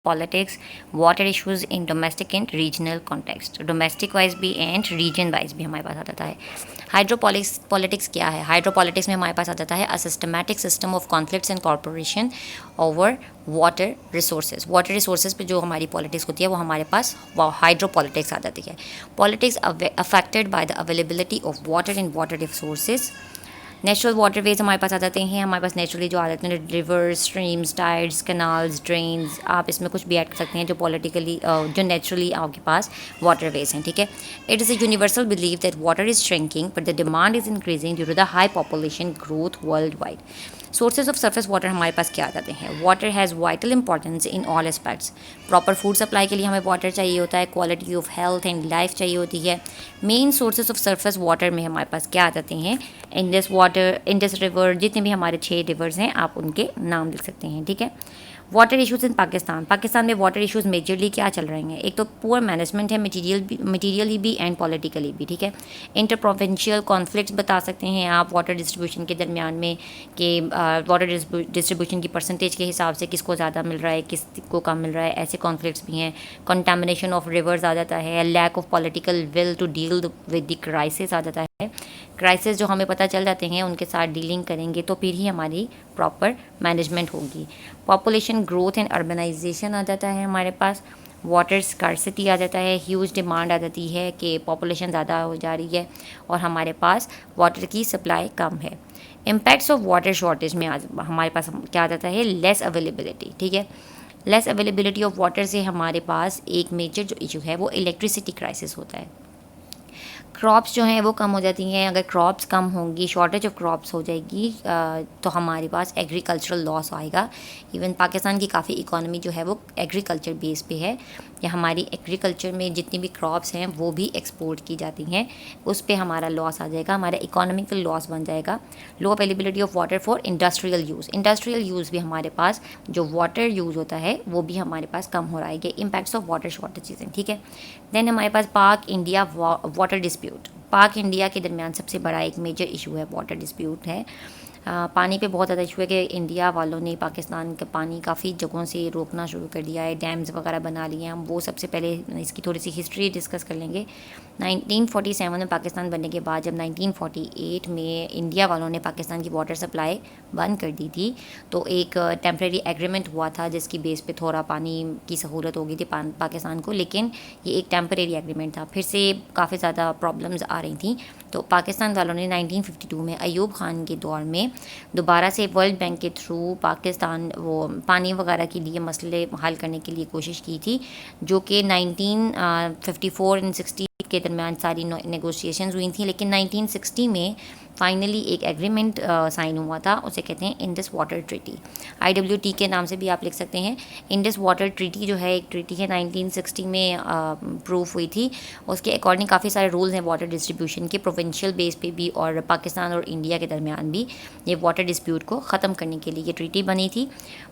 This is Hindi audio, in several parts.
Politics water issues in domestic and regional context, domestic wise भी एंड रीजन वाइज भी हमारे पास आ जाता है। हाइड्रोपॉलिटिक्स क्या है? हाइड्रोपॉलिटिक्स में हमारे पास आ जाता है a systematic system of conflicts and corporation over water resources पे जो हमारी पॉलिटिक्स होती है वो हमारे पास हाइड्रोपॉलिटिक्स आ जाती है। Politics affected by the availability of water in water resources. Natural waterways हमारे पास आ जाते हैं, हमारे पास नेचुरली जो आ जाते हैं reverse, streams, tides, canals, drains, आप इसमें कुछ भी ऐड कर सकते हैं जो पॉलिटिकली जो नेचुरली आपके पास वाटरवेज हैं, ठीक है। It is a universal believe that water is shrinking but the demand is increasing due to the high population growth world wide. Sources of surface water हमारे पास क्या आ जाते हैं? Water has vital importance in all aspects. Proper food supply के लिए हमें वाटर चाहिए होता है, quality of health and life चाहिए होती है। Main sources of surface water में हमारे पास क्या आ जाते हैं? इंडस रिवर, जितने भी हमारे 6 रिवर्स हैं आप उनके नाम लिख सकते हैं, ठीक है। वाटर इश्यूज इन पाकिस्तान में वाटर इश्यूज मेजरली क्या चल रहे हैं? एक तो पुअर मैनेजमेंट है, मटीरियली भी एंड पॉलिटिकली भी, ठीक है। इंटर प्रोविंशियल कॉन्फ्लिक्ट्स बता सकते हैं आप वाटर डिस्ट्रीब्यूशन के दरमियान में कि वाटर डिस्ट्रीब्यूशन की परसेंटेज के हिसाब से किसको ज़्यादा मिल रहा है, किसको कम मिल रहा है, ऐसे कॉन्फ्लिक्ट्स भी हैं। कंटामिनेशन ऑफ रिवर्स आ जाता है, lack of political will to deal with the crisis आ जाता है। क्राइसिस जो हमें पता चल जाते हैं उनके साथ डीलिंग करेंगे तो फिर ही हमारी प्रॉपर मैनेजमेंट होगी। पॉपुलेशन ग्रोथ एंड अर्बनाइजेशन आ जाता है हमारे पास। वाटर स्कार्सिटी आ जाता है, ह्यूज डिमांड आ जाती है कि पॉपुलेशन ज़्यादा हो जा रही है और हमारे पास वाटर की सप्लाई कम है। इम्पैक्ट्स ऑफ वाटर शॉर्टेज में हमारे पास क्या आ जाता है? लेस अवेलेबिलिटी, ठीक है। लेस अवेलेबिलिटी ऑफ वाटर से हमारे पास एक मेजर जो इशू है वो इलेक्ट्रिसिटी क्राइसिस होता है। क्रॉप्स जो हैं वो कम हो जाती हैं। अगर क्रॉप्स कम होंगी, शॉर्टेज ऑफ क्रॉप्स हो जाएगी तो हमारे पास एग्रीकल्चरल लॉस आएगा। इवन पाकिस्तान की काफ़ी इकोनॉमी जो है वो एग्रीकल्चर बेस पे है, या हमारी एग्रीकल्चर में जितनी भी क्रॉप्स हैं वो भी एक्सपोर्ट की जाती हैं, उस पे हमारा लॉस आ जाएगा, हमारा इकोनॉमिकल लॉस बन जाएगा। Low availability of water for industrial use भी हमारे पास जो वाटर यूज़ होता है वो भी हमारे पास कम हो रहा है। ये इम्पैक्ट्स ऑफ वाटर शॉर्टेजेस हैं, ठीक है। देन हमारे पास पाक इंडिया वाटर डिस्प्यूट। पाक इंडिया के दरमियान सबसे बड़ा एक मेजर इशू है, वाटर डिस्प्यूट है। पानी पे बहुत ज़्यादा इशू है कि इंडिया वालों ने पाकिस्तान का पानी काफ़ी जगहों से रोकना शुरू कर दिया है, डैम्स वगैरह बना लिए हैं। हम वो सबसे पहले इसकी थोड़ी सी हिस्ट्री डिस्कस कर लेंगे। 1947 में पाकिस्तान बनने के बाद जब 1948 में इंडिया वालों ने पाकिस्तान की वाटर सप्लाई बंद कर दी थी तो एक टेम्प्रेरी एग्रीमेंट हुआ था जिसकी बेस पे थोड़ा पानी की सहूलत हो गई थी पाकिस्तान को, लेकिन ये एक टेम्प्रेरी एग्रीमेंट था। फिर से काफ़ी ज़्यादा प्रॉब्लम्स आ रही थी तो पाकिस्तान वालों ने 1952 में अयूब खान के दौर में दोबारा से वर्ल्ड बैंक के थ्रू पाकिस्तान वो पानी वगैरह के लिए मसले हल करने के लिए कोशिश की थी, जो कि 1954 एंड 60 के दरमियान सारी नेगोशिएशंस हुई थी। लेकिन 1960 में फाइनली एक एग्रीमेंट साइन हुआ था, उसे कहते हैं इंडस वाटर ट्रीटी। IWT के नाम से भी आप लिख सकते हैं। इंडस वाटर ट्रीटी जो है एक ट्रीटी है, 1960 में प्रूफ हुई थी। उसके अकॉर्डिंग काफ़ी सारे रूल्स हैं वाटर डिस्ट्रीब्यूशन के, प्रोविंशियल बेस पे भी और पाकिस्तान और इंडिया के दरमियान भी ये वाटर डिस्प्यूट को ख़त्म करने के लिए ये ट्रीटी बनी थी।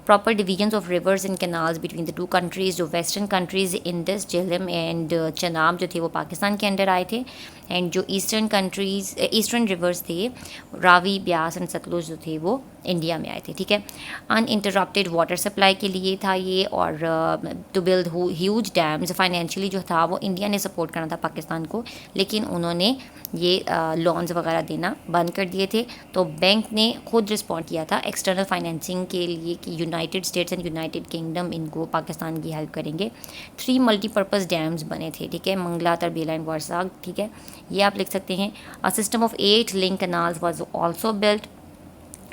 Proper division of rivers and canals between the two countries, जो western countries Indus, Jhelum and Chenab जो थे वो पाकिस्तान के अंडर आए थे, एंड जो ईस्टर्न रिवर्स थे रावी, ब्यास एंड सतलुज जो थे वो इंडिया में आए थे, ठीक है। अनइंटरप्टेड वाटर सप्लाई के लिए था ये, और to build huge dams. Financially जो था वो इंडिया ने सपोर्ट करना था पाकिस्तान को, लेकिन उन्होंने ये लोन्स वगैरह देना बंद कर दिए थे। तो बैंक ने खुद रिस्पॉन्ड किया था एक्सटर्नल फाइनेंसिंग के लिए कि United states and United kingdom इनको पाकिस्तान की हेल्प करेंगे। 3 मल्टीपर्पज़ डैम्स बने थे, ठीक है, मंगला, तरबेला एंड वर्साग, ठीक है, ये आप लिख सकते हैं। A system of 8 link canals was also built.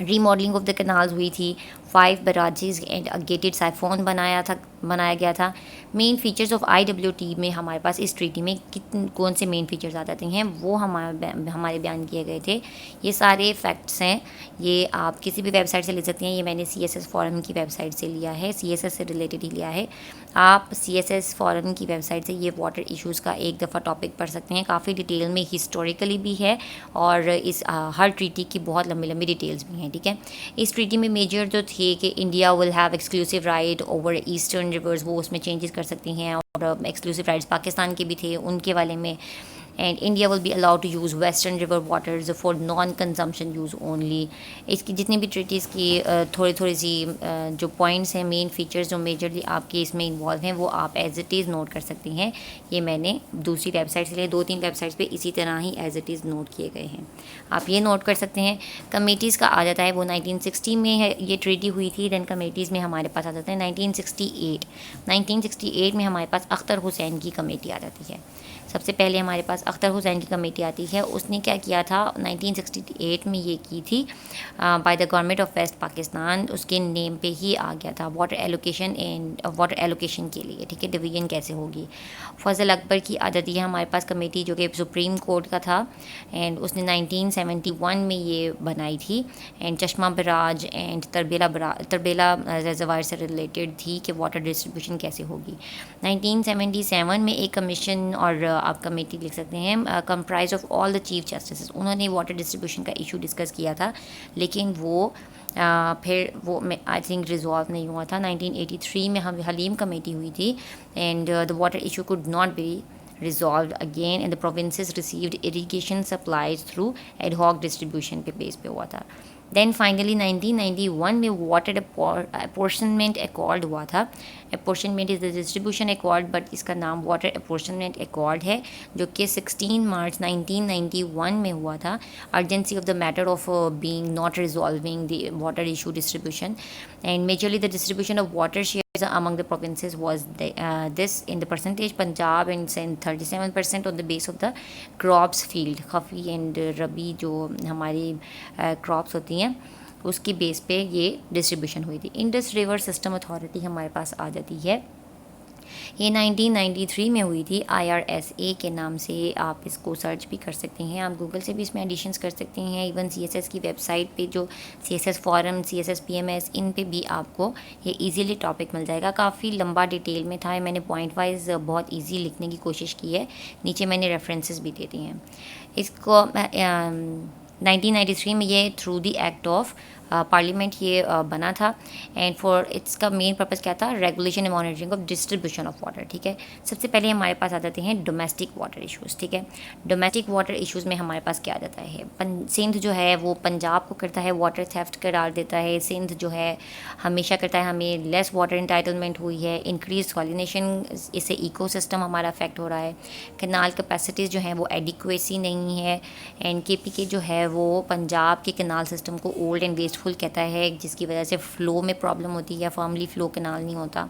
Remodelling of the canals हुई थी। 5 बराजेज एंड अ गेटेड साइफोन बनाया गया था। मेन फीचर्स ऑफ IWT में हमारे पास इस ट्रीटी में कौन से मेन फीचर्स आ जाते हैं वो हमारे बयान किए गए थे। ये सारे फैक्ट्स हैं, ये आप किसी भी वेबसाइट से ले सकते हैं। ये मैंने CSS फोरम की वेबसाइट से लिया है, CSS से रिलेटेड ही लिया है। आप CSS फोरम की वेबसाइट से ये वाटर इश्यूज़ का एक दफ़ा टॉपिक पढ़ सकते हैं, काफ़ी डिटेल में हिस्टोरिकली भी है और इस हर ट्रीटी की बहुत लंबी लंबी डिटेल्स भी हैं, ठीक है। इस ट्रीटी में मेजर जो थे कि India will have exclusive right over eastern reverse, वो उसमें चेंजेस कर सकती हैं, और एक्सक्लूसिव राइट्स पाकिस्तान के भी थे उनके वाले में। And India will be allowed to use western river waters for non consumption use only. इसकी जितनी भी ट्रीटीज़ की थोड़ी थोड़ी सी जो पॉइंट्स हैं, मेन फीचर्स जो मेजरली आपके इसमें इन्वॉल्व हैं, वो आप एज इट इज़ नोट कर सकती हैं। ये मैंने दूसरी वेबसाइट से लिए, 2-3 वेबसाइट्स पे इसी तरह ही एज इट इज़ नोट किए गए हैं, आप ये नोट कर सकते हैं। कमेटीज़ का आ जाता है वो 1960 में है ये ट्रीटी हुई थी। देन कमेटीज़ में हमारे पास आ जाता है 1968 में हमारे पास अख्तर हुसैन की कमेटी आ जाती है। सबसे पहले हमारे पास अख्तर हुसैन की कमेटी आती है। उसने क्या किया था 1968 में, ये की थी by the government of west Pakistan. उसके नेम पे ही आ गया था वाटर एलोकेशन के लिए, ठीक है, डिवीजन कैसे होगी। फजल अकबर की आ जाती है हमारे पास कमेटी, जो कि सुप्रीम कोर्ट का था, एंड उसने 1971 में ये बनाई थी। एंड चश्मा बराज एंड तरबेला रिजर्वायर से रिलेटेड थी कि वाटर डिस्ट्रीब्यूशन कैसे होगी। 1977 में एक कमीशन और आप कमेटी लिख सकते हैं, comprise of all the chief justice. उन्होंने वाटर डिस्ट्रीब्यूशन का इशू डिस्कस किया था, लेकिन वो फिर वो आई थिंक रिजॉल्व नहीं हुआ था। 1983 में हम हलीम कमेटी हुई थी, and the water issue could not be resolved again and the provinces received irrigation supplies through ad hoc distribution पे बेस पे हुआ था। देन फाइनली 1991 में वाटर अपॉर्शनमेंट अकॉर्ड हुआ था। Apportionment is the distribution accord, but इसका नाम वाटर अपॉर्शनमेंट अकॉर्ड है, जो कि 16 मार्च 1991 में हुआ था। Urgency of the matter of being not resolving the water issue distribution and majorly the distribution of water share among the provinces was this in the percentage Punjab and Sindh 37% on the base of the crops field खफी and रबी जो हमारी crops होती हैं उसकी बेस पे ये डिस्ट्रीब्यूशन हुई थी। इंडस रिवर सिस्टम अथॉरिटी हमारे पास आ जाती है, ये 1993 में हुई थी। IRSA के नाम से आप इसको सर्च भी कर सकते हैं, आप गूगल से भी इसमें एडिशंस कर सकते हैं। इवन CSS की वेबसाइट पे जो CSS फॉरम, CSS PMS, इन पे भी आपको ये इजीली टॉपिक मिल जाएगा। काफ़ी लंबा डिटेल में था, मैंने पॉइंट वाइज बहुत ईजी लिखने की कोशिश की है, नीचे मैंने रेफरेंसेस भी दे दिए हैं। इसको 1993 में ये through the act of parliament ये बना था, एंड फॉर इसका मेन पर्पज़ क्या था, regulation and monitoring of distribution of water, ठीक है। सबसे पहले हमारे पास आ जाते हैं डोमेस्टिक वाटर इश्यूज़, ठीक है। डोमेस्टिक वाटर इश्यूज़ में हमारे पास क्या आ जाता है, सिंध जो है वो पंजाब को करता है वाटर थेफ्ट करार देता है। सिंध जो है हमेशा करता है हमें लेस वाटर इंटाइटलमेंट हुई है, इंक्रीज सॉलिनेशन, इससे इकोसिस्टम हमारा अफेक्ट हो रहा है। कैनाल कैपेसिटीज़ जो हैं वो एडिक्वेसी नहीं है, एंड KPK जो है वो पंजाब के कैनाल सिस्टम को ओल्ड एंड वेस्टफुल कहता है, जिसकी वजह से फ़्लो में प्रॉब्लम होती है, फर्मली फ़्लो कैनाल नहीं होता।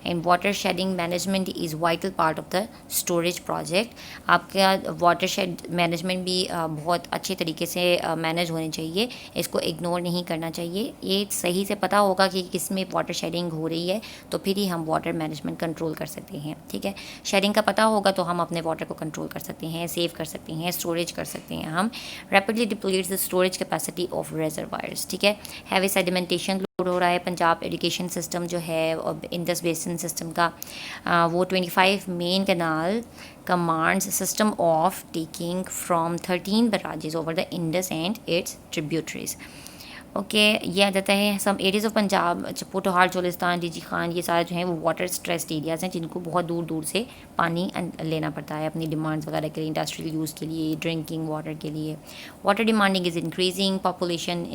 And water shedding management is vital part of the storage project. आपका वाटर शेड मैनेजमेंट भी बहुत अच्छे तरीके से मैनेज होने चाहिए, इसको इग्नोर नहीं करना चाहिए। ये सही से पता होगा कि किस में वाटर शेडिंग हो रही है, तो फिर ही हम वाटर मैनेजमेंट कंट्रोल कर सकते हैं, ठीक है। शेडिंग का पता होगा तो हम अपने वाटर को कंट्रोल कर सकते हैं, सेव कर सकते हैं, स्टोरेज कर सकते हैं। हम rapidly depletes the storage capacity of reservoirs, ठीक है। हैवी सेडिमेंटेशन लोड हो रहा है। पंजाब इरिगेशन सिस्टम जो है और इंडस बेसिन सिस्टम का वो 25 main canal commands system of taking from 13 barrages over the Indus and its tributaries. Okay, ये आ जाता है some areas of Punjab, Potohar, Cholistan, DG Khan, ये सारे जो हैं वो वाटर स्ट्रेस्ड एरियाज़ हैं, जिनको बहुत दूर दूर से पानी लेना पड़ता है अपनी डिमांड्स वगैरह के लिए, इंडस्ट्रियल यूज़ के लिए, ड्रिंकिंग वाटर के लिए। Water demanding is increasing, population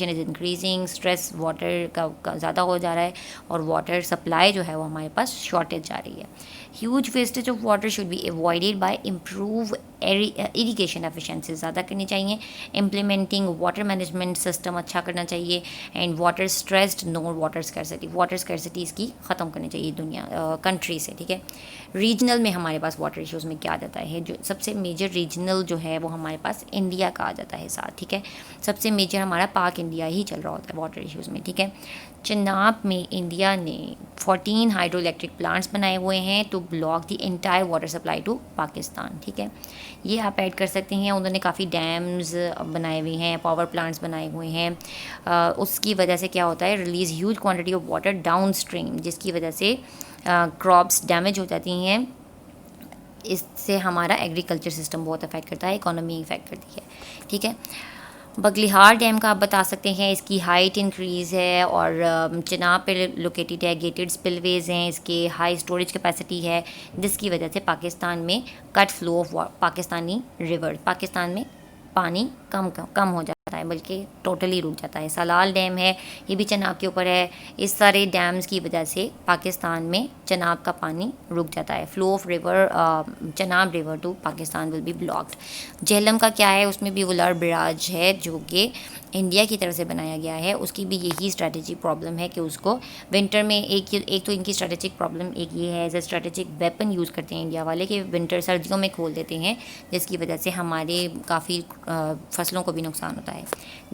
is increasing, stress water का ज़्यादा हो जा रहा है, और वाटर सप्लाई जो है वो हमारे पास शॉर्टेज जा रही है। Huge wastage of water should be avoided by improve irrigation efficiency ज़्यादा करनी चाहिए, इम्प्लीमेंटिंग वाटर मैनेजमेंट सिस्टम अच्छा करना चाहिए, and water stressed no water scarcity इसकी ख़त्म करनी चाहिए दुनिया कंट्री से, ठीक है। रीजनल में हमारे पास वाटर इश्यूज़ में क्या आ जाता है, जो सबसे मेजर रीजनल जो है वो हमारे पास इंडिया का आ जाता है साथ, ठीक है। सबसे मेजर हमारा पाक इंडिया ही चल रहा होता है वाटर इश्यूज़ में, ठीक है। चनाब में इंडिया ने 14 हाइड्रो इलेक्ट्रिक प्लांट्स बनाए हुए हैं to block the entire water supply to Pakistan, ठीक है। ये आप ऐड कर सकते हैं। उन्होंने काफ़ी डैम्स बनाए हुए हैं, पावर प्लांट्स बनाए हुए हैं। उसकी वजह से क्या होता है, release huge quantity of water down stream, जिसकी वजह से क्रॉप्स डैमेज हो जाती हैं। इससे हमारा एग्रीकल्चर सिस्टम बहुत अफेक्ट करता है, इकोनॉमी इफेक्ट करती है, ठीक है। बगलिहार डैम का आप बता सकते हैं, इसकी हाइट इंक्रीज़ है और चिनाब पे लोकेटेड है, गेटेड स्पिलवेज हैं, इसके हाई स्टोरेज कैपेसिटी है, जिसकी वजह से पाकिस्तान में cut flow of Pakistani river, Pakistan में पानी कम हो जाता है, बल्कि टोटली रुक जाता है। सलाल डैम है, ये भी चनाब के ऊपर है। इस सारे डैम्स की वजह से पाकिस्तान में चनाब का पानी रुक जाता है। Flow of river Chenab river to Pakistan will be blocked. Jhelum का क्या है, उसमें भी वुलर बराज है जो कि इंडिया की तरफ से बनाया गया है। उसकी भी यही स्ट्रेटेजिक प्रॉब्लम है कि उसको विंटर में एक तो इनकी स्ट्रेटेजिक प्रॉब्लम एक ये है, as a strategic weapon use करते हैं इंडिया वाले कि विंटर सर्दियों में खोल देते हैं, जिसकी वजह से हमारे काफ़ी फसलों को भी नुकसान होता है।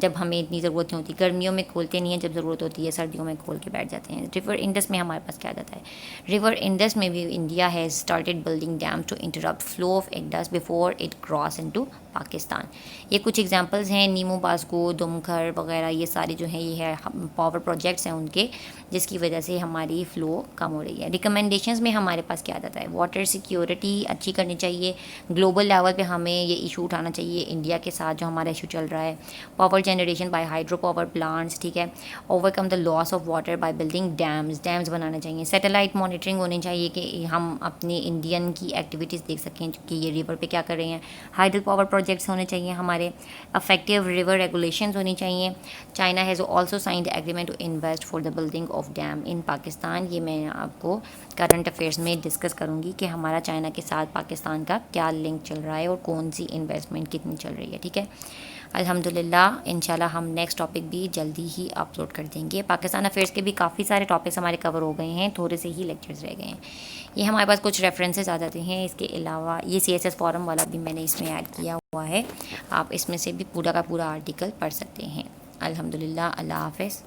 जब हमें इतनी ज़रूरत नहीं होती, गर्मियों में खोलते नहीं हैं, जब ज़रूरत होती है सर्दियों में खोल के बैठ जाते हैं। रिवर इंडस में हमारे पास क्या आ जाता है, रिवर इंडस में भी India has started building dam to interrupt flow of Indus before it cross into Pakistan. ये कुछ एग्जांपल्स हैं, नीमू बास्को, दुमखर वगैरह, ये सारे जो हैं ये है पावर प्रोजेक्ट्स हैं उनके, जिसकी वजह से हमारी फ़्लो कम हो रही है। रिकमेंडेशंस में हमारे पास क्या आ जाता है, वाटर सिक्योरिटी अच्छी करनी चाहिए, ग्लोबल लेवल पे हमें ये इशू उठाना चाहिए इंडिया के साथ जो हमारा इशू चल रहा है। Power generation by hydro power plants, ठीक है। Overcome the loss of water by building dams बनाने चाहिए। सैटेलाइट मॉनिटरिंग होनी चाहिए कि हम अपने इंडियन की एक्टिविटीज़ देख सकें कि ये रिवर पे क्या कर रहे हैं। हाइड्रो पावर प्रोजेक्ट्स होने चाहिए हमारे। अफेक्टिव रिवर रेगुलेशंस होनी चाहिए। China has also signed agreement to invest for the building of dam in Pakistan. ये मैं आपको करंट अफेयर्स में डिस्कस करूँगी कि हमारा चाइना के साथ पाकिस्तान का क्या लिंक चल रहा है और कौन सी इन्वेस्टमेंट कितनी चल रही है, ठीक है। अल्हम्दुलिल्लाह, इंशाल्लाह हम नेक्स्ट टॉपिक भी जल्दी ही अपलोड कर देंगे। पाकिस्तान अफेयर्स के भी काफ़ी सारे टॉपिक्स हमारे कवर हो गए हैं, थोड़े से ही लेक्चर्स रह गए हैं। ये हमारे पास कुछ रेफरेंसेस आ जाते हैं। इसके अलावा ये CSS फॉरम वाला भी मैंने इसमें ऐड किया हुआ है, आप इसमें से भी पूरा का पूरा आर्टिकल पढ़ सकते हैं। अल्हम्दुलिल्लाह, अल्लाह हाफ़िज़।